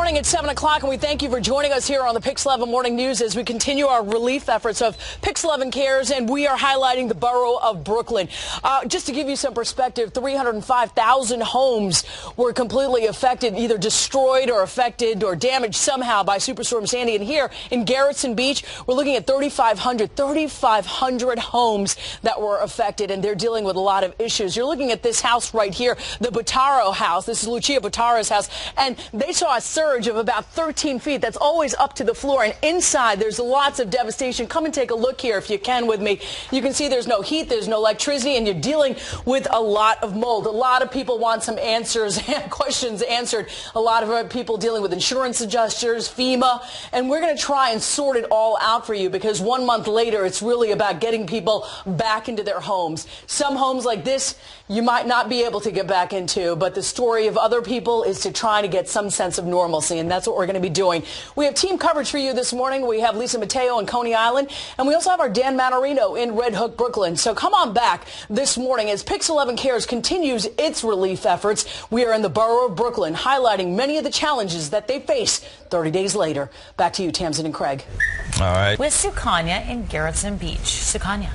morning at 7 o'clock, and we thank you for joining us here on the Pix 11 Morning News as we continue our relief efforts of Pix 11 Cares, and we are highlighting the borough of Brooklyn. Just to give you some perspective, 305,000 homes were completely affected, either destroyed or affected or damaged somehow by Superstorm Sandy. And here in Gerritsen Beach, we're looking at 3,500 homes that were affected, and they're dealing with a lot of issues. You're looking at this house right here, the Butaro house. This is Lucia Butaro's house, and they saw a surge of about 13 feet. That's always up to the floor, and inside there's lots of devastation. Come and take a look here if you can with me. You can see there's no heat, there's no electricity, and you're dealing with a lot of mold. A lot of people want some answers and questions answered. A lot of people dealing with insurance adjusters, FEMA, and we're going to try and sort it all out for you, because 1 month later it's really about getting people back into their homes. Some homes like this you might not be able to get back into, but the story of other people is to try to get some sense of normalcy, and that's what we're going to be doing. We have team coverage for you this morning. We have Lucia Butaro in Coney Island, and we also have our Dan Manorino in Red Hook, Brooklyn. So come on back this morning as Pix 11 Cares continues its relief efforts. We are in the borough of Brooklyn, highlighting many of the challenges that they face 30 days later. Back to you, Tamsin and Craig. All right. With Sukanya in Gerritsen Beach. Sukanya.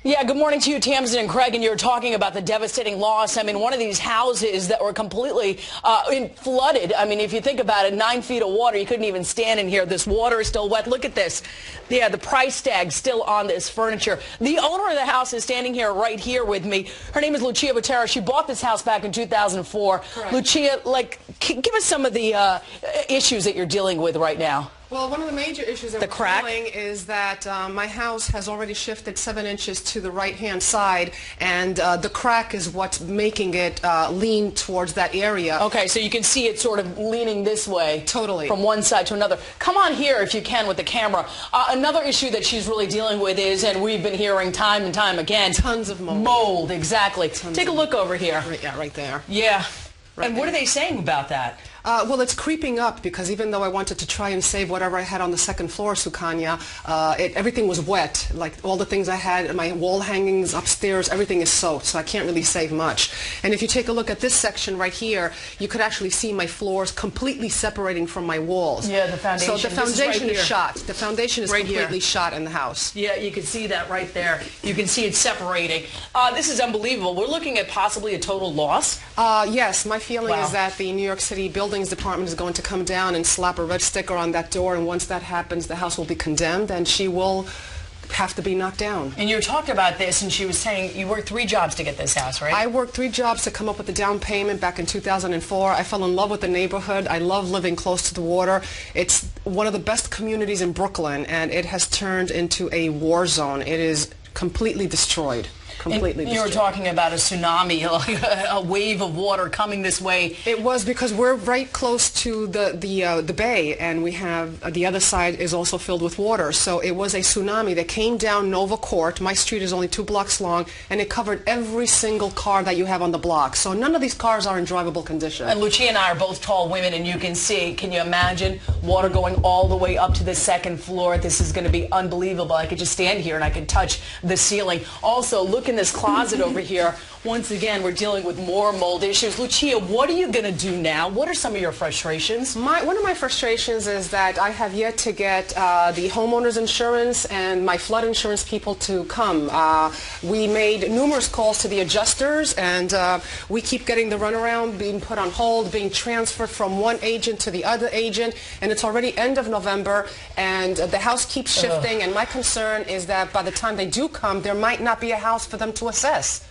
Yeah, good morning to you, Tamsin and Craig, and you're talking about the devastating loss. I mean, one of these houses that were completely flooded. I mean, if you think about it, 9 feet of water, you couldn't even stand in here. This water is still wet. Look at this. Yeah, the price tag still on this furniture. The owner of the house is standing here right here with me. Her name is Lucia Butaro. She bought this house back in 2004. Correct. Lucia, give us some of the issues that you're dealing with right now. Well, one of the major issues that we're feeling is that my house has already shifted 7 inches to the right-hand side, and the crack is what's making it lean towards that area. Okay, so you can see it sort of leaning this way. Totally. From one side to another. Come on here if you can with the camera. Another issue that she's really dealing with is, and we've been hearing time and time again. Tons of mold. Mold, exactly. Take a look over here. Right there. Yeah. Right and what there. are they saying about that? Well, it's creeping up, because even though I wanted to try and save whatever I had on the second floor, Sukanya, everything was wet. Like all the things I had, my wall hangings upstairs, everything is soaked, so I can't really save much. And if you take a look at this section right here, you could actually see my floors completely separating from my walls. Yeah, the foundation. So the foundation is shot. The foundation is right completely here. shot in the house. Yeah, you can see that right there. You can see it separating. This is unbelievable. We're looking at possibly a total loss. Yes, my feeling Wow. is that the New York City Buildings Department is going to come down and slap a red sticker on that door, and once that happens, the house will be condemned and she will have to be knocked down. And you were talking about this, and she was saying you worked 3 jobs to get this house, right? I worked 3 jobs to come up with the down payment back in 2004. I fell in love with the neighborhood. I love living close to the water. It's one of the best communities in Brooklyn, and it has turned into a war zone. It is completely destroyed. Completely you were destroyed. talking about a tsunami, like a wave of water coming this way. It was because we're right close to the bay, and we have the other side is also filled with water. So it was a tsunami that came down Nova Court. My street is only 2 blocks long, and it covered every single car that you have on the block. So none of these cars are in drivable condition. And Lucia and I are both tall women, and you can see, can you imagine water going all the way up to the 2nd floor? This is going to be unbelievable. I could just stand here and I could touch the ceiling. Also, look in this closet over here. Once again, we're dealing with more mold issues. Lucia, what are you going to do now? What are some of your frustrations? One of my frustrations is that I have yet to get the homeowner's insurance and my flood insurance people to come. We made numerous calls to the adjusters, and we keep getting the runaround, being put on hold, being transferred from one agent to the other agent, and it's already end of November, and the house keeps shifting, and my concern is that by the time they do come, there might not be a house for them to assess.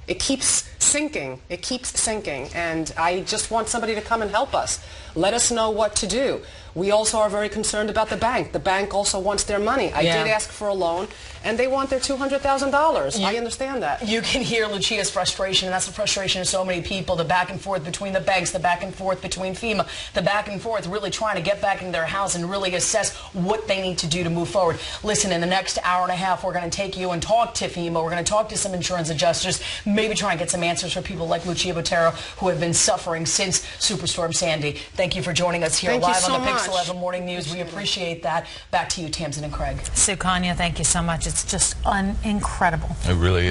It keeps sinking. It keeps sinking. And I just want somebody to come and help us. Let us know what to do. We also are very concerned about the bank. The bank also wants their money. I did ask for a loan, and they want their $200,000. I understand that. You can hear Lucia's frustration, and that's the frustration of so many people, the back and forth between the banks, the back and forth between FEMA, the back and forth really trying to get back in their house and really assess what they need to do to move forward. Listen, in the next hour and a half, we're going to take you and talk to FEMA. We're going to talk to some insurance adjusters, maybe try and get some answers for people like Lucia Butaro who have been suffering since Superstorm Sandy. Thank you for joining us here live on the Pix 11 Morning News. We appreciate that. Back to you, Tamsin and Craig. Sukanya, thank you so much. It's just incredible. It really is.